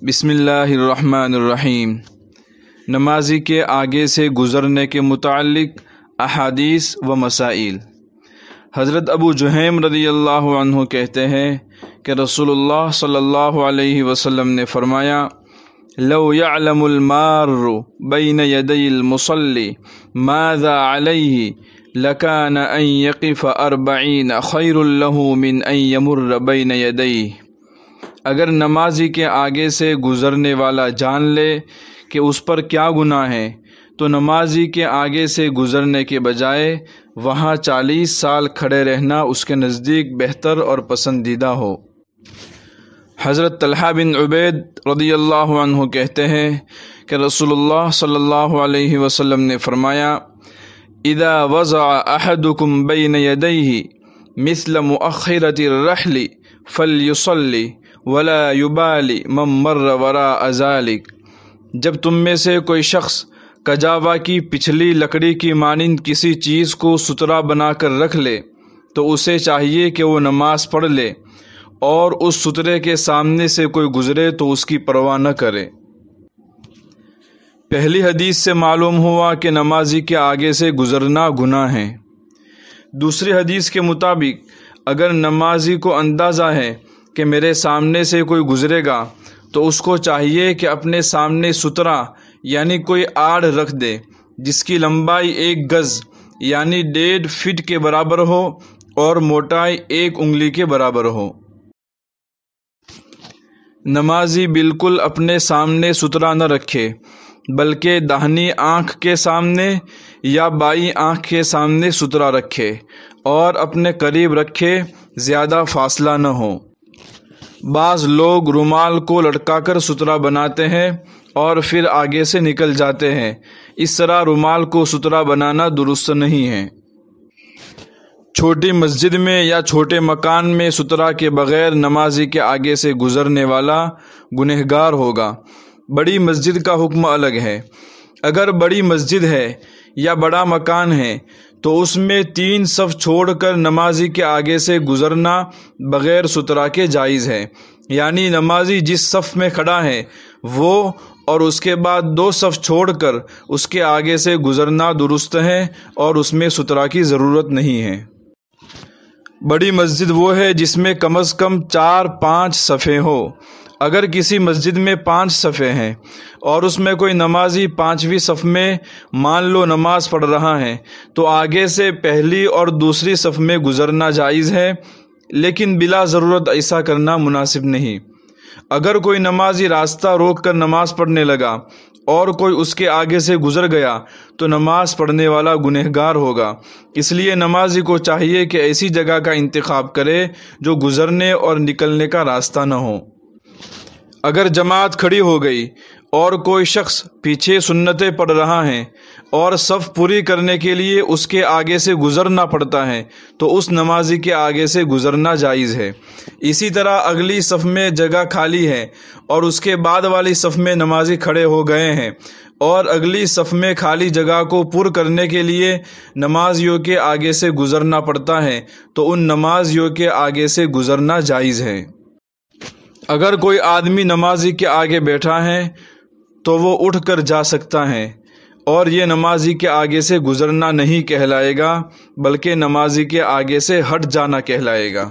بسم اللہ الرحمن الرحیم۔ نمازی کے آگے سے گزرنے کے متعلق احادیث و مسائل۔ حضرت ابو جہیم رضی اللہ عنہ کہتے ہیں کہ رسول اللہ صلی اللہ علیہ وسلم نے فرمایا، لو يعلم المار بین یدی المصلی ماذا علیہ لکان ان یقف 40 خیر له من ان یمر بین یدیہ۔ اگر نمازی کے آگے سے گزرنے والا جان لے کہ اس پر کیا گناہ ہے تو نمازی کے آگے سے گزرنے کے بجائے وہاں 40 سال کھڑے رہنا اس کے نزدیک بہتر اور پسندیدہ ہو۔ حضرت طلحہ بن عبید رضی اللہ عنہ کہتے ہیں کہ رسول اللہ صلی اللہ علیہ وسلم نے فرمایا، اذا وضع احدکم بین یدیہ مثل مؤخرۃ الرحل فلیصلی ولا یبالی من مر وراء ذلک۔ جب تم میں سے کوئی شخص کجاوا کی پچھلی لکڑی کی مانند کسی چیز کو سترا بنا کر رکھ لے تو اسے چاہیے کہ وہ نماز پڑھ لے، اور اس سترے کے سامنے سے کوئی گزرے تو اس کی پرواہ نہ کرے۔ پہلی حدیث سے معلوم ہوا کہ نمازی کے آگے سے گزرنا گناہ ہے۔ دوسری حدیث کے مطابق اگر نمازی کو اندازہ ہے کہ میرے سامنے سے کوئی گزرے گا تو اس کو چاہیے کہ اپنے سامنے سترا یعنی کوئی آڑ رکھ دے جس کی لمبائی 1 گز یعنی 1.5 فٹ کے برابر ہو اور موٹائی 1 انگلی کے برابر ہو۔ نمازی بالکل اپنے سامنے سترا نہ رکھے بلکہ داہنی آنکھ کے سامنے یا بائیں آنکھ کے سامنے سترا رکھے اور اپنے قریب رکھے، زیادہ فاصلہ نہ ہو۔ بعض لوگ رومال کو لٹکا کر سترا بناتے ہیں اور پھر آگے سے نکل جاتے ہیں۔ اس طرح رومال کو سترا بنانا درست نہیں ہے۔ چھوٹی مسجد میں یا چھوٹے مکان میں سترا کے بغیر نمازی کے آگے سے گزرنے والا گنہگار ہوگا۔ بڑی مسجد کا حکم الگ ہے۔ اگر بڑی مسجد ہے یا بڑا مکان ہے تو اس میں 3 صف چھوڑ کر نمازی کے آگے سے گزرنا بغیر سترا کے جائز ہے، یعنی نمازی جس صف میں کھڑا ہے وہ اور اس کے بعد 2 صف چھوڑ کر اس کے آگے سے گزرنا درست ہے اور اس میں سترا کی ضرورت نہیں ہے۔ بڑی مسجد وہ ہے جس میں کم از کم 4-5 صفیں ہو۔ اگر کسی مسجد میں 5 صفیں ہیں اور اس میں کوئی نمازی 5ویں صف میں مان لو نماز پڑھ رہا ہے تو آگے سے پہلی اور دوسری صف میں گزرنا جائز ہے، لیکن بلا ضرورت ایسا کرنا مناسب نہیں۔ اگر کوئی نمازی راستہ روک کر نماز پڑھنے لگا اور کوئی اس کے آگے سے گزر گیا تو نماز پڑھنے والا گنہگار ہوگا۔ اس لیے نمازی کو چاہیے کہ ایسی جگہ کا انتخاب کرے جو گزرنے اور نکلنے کا راستہ نہ ہو۔ اگر جماعت کھڑی ہو گئی اور کوئی شخص پیچھے سنتیں پڑھ رہا ہے اور صف پوری کرنے کے لیے اس کے آگے سے گزرنا پڑتا ہے تو اس نمازی کے آگے سے گزرنا جائز ہے۔ اسی طرح اگلی صف میں جگہ خالی ہے اور اس کے بعد والی صف میں نمازی کھڑے ہو گئے ہیں اور اگلی صف میں خالی جگہ کو پر کرنے کے لیے نمازیوں کے آگے سے گزرنا پڑتا ہے تو ان نمازیوں کے آگے سے گزرنا جائز ہے۔ اگر کوئی آدمی نمازی کے آگے بیٹھا ہے تو وہ اٹھ کر جا سکتا ہے، اور یہ نمازی کے آگے سے گزرنا نہیں کہلائے گا بلکہ نمازی کے آگے سے ہٹ جانا کہلائے گا۔